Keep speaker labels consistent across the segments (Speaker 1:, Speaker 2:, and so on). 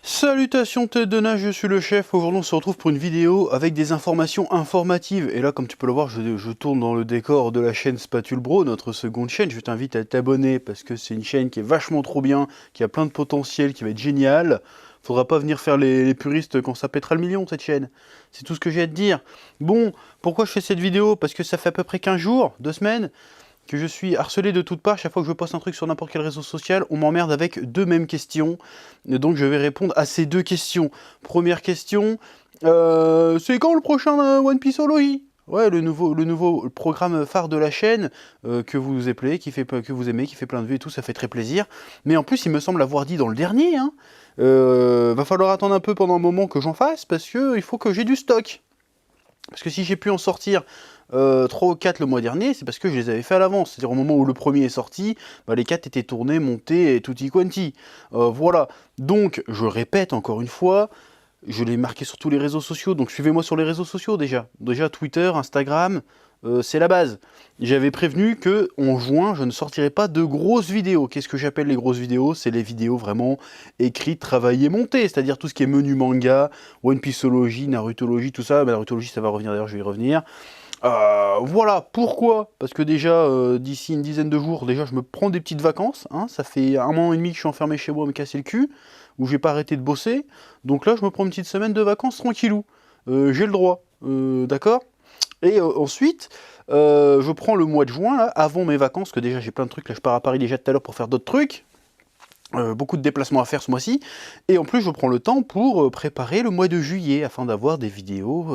Speaker 1: Salutations tête de nage, je suis le chef. Aujourd'hui on se retrouve pour une vidéo avec des informations informatives. Et là comme tu peux le voir, je tourne dans le décor de la chaîne Spatule Bro, notre seconde chaîne. Je t'invite à t'abonner parce que c'est une chaîne qui est vachement trop bien, qui a plein de potentiel, qui va être géniale. Faudra pas venir faire les puristes quand ça pètera le million cette chaîne. C'est tout ce que j'ai à te dire. Bon, pourquoi je fais cette vidéo? Parce que ça fait à peu près 15 jours, 2 semaines, que je suis harcelé de toutes parts. Chaque fois que je poste un truc sur n'importe quel réseau social, on m'emmerde avec deux mêmes questions. Donc je vais répondre à ces deux questions. Première question, c'est quand le prochain One Pieceology? Ouais, le nouveau programme phare de la chaîne, que vous appelez, que vous aimez, qui fait plein de vues et tout, ça fait très plaisir. Mais en plus, il me semble l'avoir dit dans le dernier, hein. Va falloir attendre un peu pendant un moment que j'en fasse, parce que il faut que j'ai du stock. Parce que si j'ai pu en sortir 3 ou 4 le mois dernier, c'est parce que je les avais fait à l'avance. C'est-à-dire au moment où le premier est sorti, bah, les 4 étaient tournés, montés et tutti quanti. Voilà. Donc, je répète encore une fois, je l'ai marqué sur tous les réseaux sociaux, donc suivez-moi sur les réseaux sociaux déjà. Déjà Twitter, Instagram, c'est la base. J'avais prévenu que en juin, je ne sortirais pas de grosses vidéos. Qu'est-ce que j'appelle les grosses vidéos? C'est les vidéos vraiment écrites, travaillées, montées. C'est-à-dire tout ce qui est menu manga, One Pieceology, Narutology, tout ça. Bah, Narutology, ça va revenir d'ailleurs, je vais y revenir. Voilà, pourquoi? Parce que déjà, d'ici une dizaine de jours, déjà, je me prends des petites vacances. Hein, ça fait un an et demi que je suis enfermé chez moi à me casser le cul, où j'ai pas arrêté de bosser. Donc là, je me prends une petite semaine de vacances tranquillou. J'ai le droit, d'accord? Et ensuite, je prends le mois de juin, là, avant mes vacances, que déjà j'ai plein de trucs. Là, je pars à Paris déjà tout à l'heure pour faire d'autres trucs. Beaucoup de déplacements à faire ce mois-ci, et en plus je prends le temps pour préparer le mois de juillet, afin d'avoir des vidéos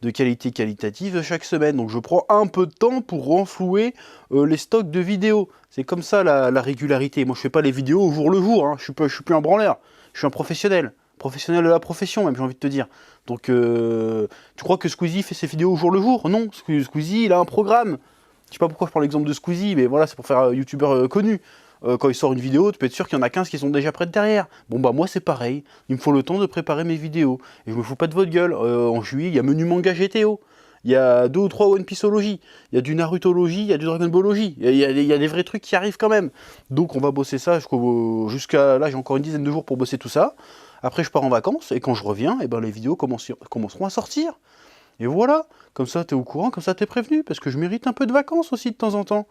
Speaker 1: de qualité qualitative chaque semaine. Donc je prends un peu de temps pour renflouer les stocks de vidéos. C'est comme ça la régularité. Moi je fais pas les vidéos au jour le jour, hein. Je suis plus un branleur, je suis un professionnel. Professionnel de la profession même, j'ai envie de te dire. Donc tu crois que Squeezie fait ses vidéos au jour le jour? Non, Squeezie il a un programme. Je sais pas pourquoi je prends l'exemple de Squeezie, mais voilà, c'est pour faire youtubeur connu. Quand il sort une vidéo, tu peux être sûr qu'il y en a 15 qui sont déjà prêtes derrière. Bon bah moi c'est pareil, il me faut le temps de préparer mes vidéos. Et je me fous pas de votre gueule, en juillet il y a Menu Manga GTO, il y a 2 ou 3 One Pieceology, il y a du Narutology, il y a du Dragon Ballology, il y a des vrais trucs qui arrivent quand même. Donc on va bosser ça jusqu'à là, j'ai encore une dizaine de jours pour bosser tout ça. Après je pars en vacances, et quand je reviens, et ben, les vidéos commenceront à sortir. Et voilà, comme ça t'es au courant, comme ça t'es prévenu, parce que je mérite un peu de vacances aussi de temps en temps.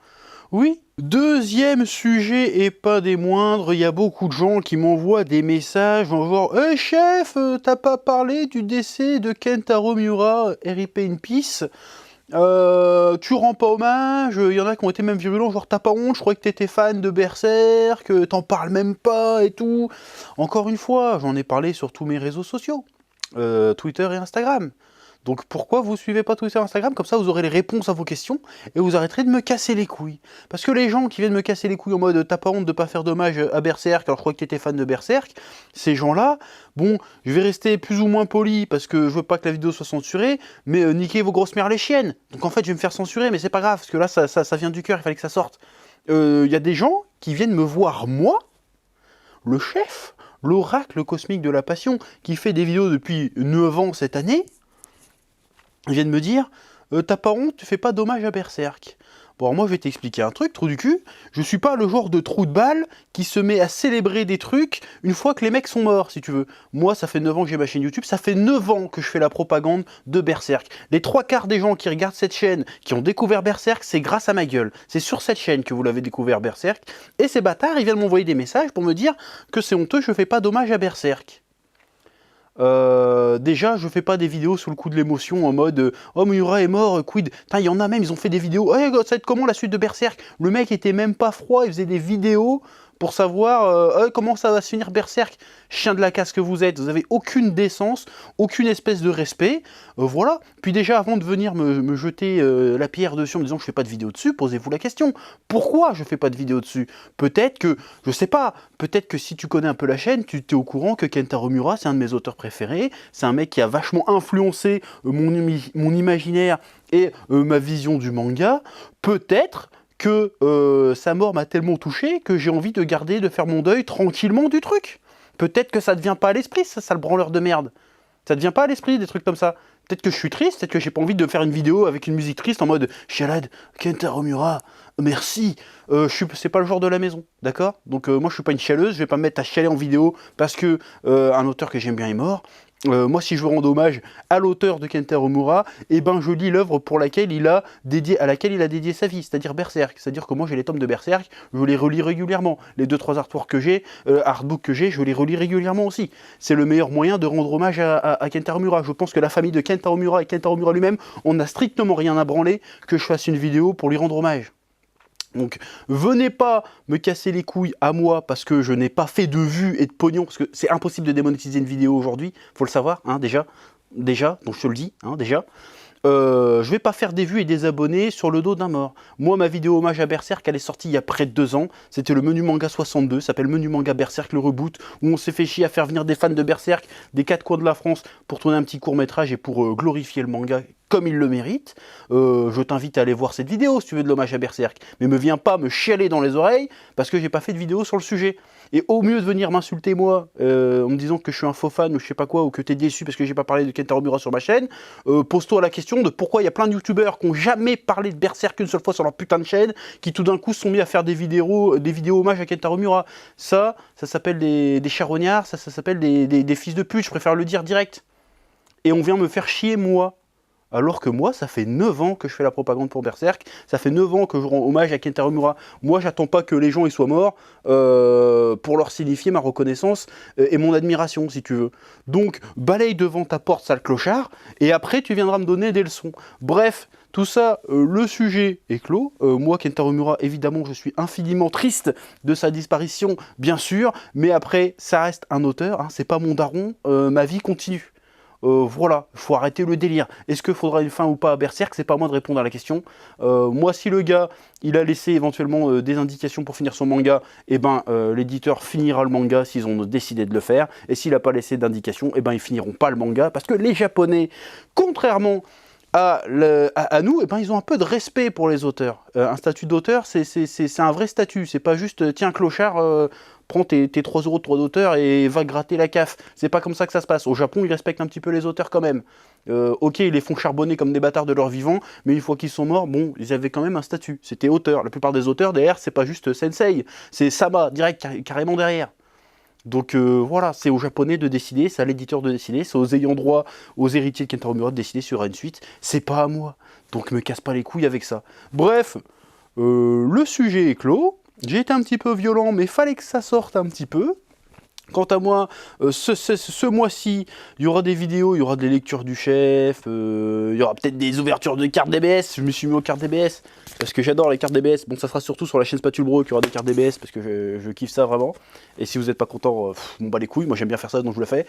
Speaker 1: Oui. Deuxième sujet, et pas des moindres, il y a beaucoup de gens qui m'envoient des messages en genre « Hey chef, t'as pas parlé du décès de Kentaro Miura, RIP in peace, tu rends pas hommage ?» Il y en a qui ont été même virulents, genre « T'as pas honte, je croyais que t'étais fan de Berserk, t'en parles même pas et tout. » Encore une fois, j'en ai parlé sur tous mes réseaux sociaux, Twitter et Instagram. Donc pourquoi vous suivez pas Twitter et Instagram? Comme ça vous aurez les réponses à vos questions et vous arrêterez de me casser les couilles. Parce que les gens qui viennent me casser les couilles en mode t'as pas honte de pas faire d'hommage à Berserk alors je crois que t'étais fan de Berserk, ces gens-là, bon, je vais rester plus ou moins poli parce que je veux pas que la vidéo soit censurée, mais niquez vos grosses mères les chiennes. Donc en fait je vais me faire censurer, mais c'est pas grave parce que là ça vient du cœur, il fallait que ça sorte. Il y a des gens qui viennent me voir moi, le chef, l'oracle cosmique de la passion, qui fait des vidéos depuis 9 ans cette année. Ils viennent me dire t'as pas honte, tu fais pas d'hommage à Berserk. Bon, alors moi je vais t'expliquer un truc, trou du cul. Je suis pas le genre de trou de balle qui se met à célébrer des trucs une fois que les mecs sont morts, si tu veux. Moi, ça fait 9 ans que j'ai ma chaîne YouTube, ça fait 9 ans que je fais la propagande de Berserk. Les 3/4 des gens qui regardent cette chaîne, qui ont découvert Berserk, c'est grâce à ma gueule. C'est sur cette chaîne que vous l'avez découvert Berserk. Et ces bâtards, ils viennent m'envoyer des messages pour me dire que c'est honteux, je fais pas d'hommage à Berserk. Déjà, je fais pas des vidéos sous le coup de l'émotion en mode oh Miura est mort, quid. Il y en a même, ils ont fait des vidéos. Hey, ça va être comment la suite de Berserk? Le mec était même pas froid, il faisait des vidéos pour savoir comment ça va se finir Berserk. Chien de la casse que vous êtes, vous avez aucune décence, aucune espèce de respect. Voilà. Puis déjà, avant de venir me jeter la pierre dessus en me disant que je fais pas de vidéo dessus, posez-vous la question. Pourquoi je fais pas de vidéo dessus? Peut-être que, je sais pas, peut-être que si tu connais un peu la chaîne, tu t'es au courant que Kentaro Miura, c'est un de mes auteurs préférés. C'est un mec qui a vachement influencé mon imaginaire et ma vision du manga. Peut-être que sa mort m'a tellement touché que j'ai envie de faire mon deuil tranquillement du truc. Peut-être que ça ne vient pas à l'esprit, ça, sale branleur de merde. Ça ne vient pas à l'esprit, des trucs comme ça. Peut-être que je suis triste, peut-être que j'ai pas envie de faire une vidéo avec une musique triste en mode Chialade, Kentaro Miura, merci. C'est pas le genre de la maison, d'accord? Donc moi je suis pas une chialeuse, je vais pas me mettre à chialer en vidéo parce que un auteur que j'aime bien est mort. Moi, si je veux rendre hommage à l'auteur de Kentaro Miura, eh ben, je lis l'œuvre à laquelle il a dédié sa vie, c'est-à-dire Berserk. C'est-à-dire que moi, j'ai les tomes de Berserk, je les relis régulièrement. Les 2-3 artworks que j'ai, artbooks que j'ai, je les relis régulièrement aussi. C'est le meilleur moyen de rendre hommage à Kentaro Miura. Je pense que la famille de Kentaro Miura et Kentaro Miura lui-même, on n'a strictement rien à branler que je fasse une vidéo pour lui rendre hommage. Donc, venez pas me casser les couilles à moi parce que je n'ai pas fait de vues et de pognon, parce que c'est impossible de démonétiser une vidéo aujourd'hui, faut le savoir, hein, déjà, donc je te le dis, hein, déjà. Je vais pas faire des vues et des abonnés sur le dos d'un mort. Moi, ma vidéo hommage à Berserk, elle est sortie il y a près de 2 ans. C'était le Menu Manga 62, ça s'appelle Menu Manga Berserk, le reboot, où on s'est fait chier à faire venir des fans de Berserk des 4 coins de la France pour tourner un petit court-métrage et pour glorifier le manga comme il le mérite. Je t'invite à aller voir cette vidéo si tu veux de l'hommage à Berserk. Mais me viens pas me chialer dans les oreilles parce que j'ai pas fait de vidéo sur le sujet. Et au mieux de venir m'insulter moi, en me disant que je suis un faux fan ou je sais pas quoi, ou que t'es déçu parce que j'ai pas parlé de Kentaro Miura sur ma chaîne, pose-toi la question de pourquoi il y a plein de youtubeurs qui ont jamais parlé de Berserk une seule fois sur leur putain de chaîne, qui tout d'un coup se sont mis à faire des vidéos hommage à Kentaro Miura. Ça s'appelle des charognards, ça s'appelle des fils de pute, je préfère le dire direct. Et on vient me faire chier moi. Alors que moi, ça fait 9 ans que je fais la propagande pour Berserk, ça fait 9 ans que je rends hommage à Kentaro Miura. Moi, j'attends pas que les gens y soient morts pour leur signifier ma reconnaissance et mon admiration, si tu veux. Donc, balaye devant ta porte, sale clochard, et après, tu viendras me donner des leçons. Bref, tout ça, le sujet est clos. Moi, Kentaro Miura, évidemment, je suis infiniment triste de sa disparition, bien sûr, mais après, ça reste un auteur, hein, c'est pas mon daron, ma vie continue. Voilà, il faut arrêter le délire. Est-ce qu'il faudra une fin ou pas à Berserk? C'est pas à moi de répondre à la question. Moi, si le gars, il a laissé éventuellement des indications pour finir son manga, eh ben, l'éditeur finira le manga s'ils ont décidé de le faire. Et s'il n'a pas laissé d'indications, eh ben, ils finiront pas le manga. Parce que les Japonais, contrairement à nous, eh ben, ils ont un peu de respect pour les auteurs. Un statut d'auteur, c'est un vrai statut. C'est pas juste, tiens, clochard, prends tes 3 € de droit d'auteur et va gratter la CAF. C'est pas comme ça que ça se passe. Au Japon, ils respectent un petit peu les auteurs quand même. Ok, ils les font charbonner comme des bâtards de leur vivant, mais une fois qu'ils sont morts, bon, ils avaient quand même un statut. C'était auteur. La plupart des auteurs, derrière, c'est pas juste Sensei, c'est Sama, direct, carrément derrière. Donc voilà, c'est aux Japonais de décider, c'est à l'éditeur de décider, c'est aux ayants droit, aux héritiers de Kentaro Miura de décider sur une suite. C'est pas à moi. Donc me casse pas les couilles avec ça. Bref, le sujet est clos. J'ai été un petit peu violent, mais fallait que ça sorte un petit peu. Quant à moi, ce mois-ci, il y aura des vidéos, il y aura des lectures du chef, il y aura peut-être des ouvertures de cartes DBS. Je me suis mis aux cartes DBS parce que j'adore les cartes DBS. Bon, ça sera surtout sur la chaîne Spatule Bro qu'il y aura des cartes DBS parce que je kiffe ça vraiment. Et si vous n'êtes pas content, m'en bat les couilles. Moi, j'aime bien faire ça, donc je le fais.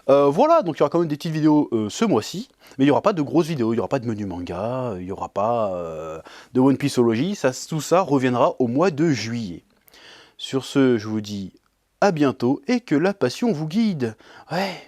Speaker 1: Voilà, donc il y aura quand même des petites vidéos ce mois-ci, mais il n'y aura pas de grosses vidéos, il n'y aura pas de menu manga, il n'y aura pas de One Pieceologie. Tout ça reviendra au mois de juillet. Sur ce, je vous dis à bientôt et que la passion vous guide. Ouais,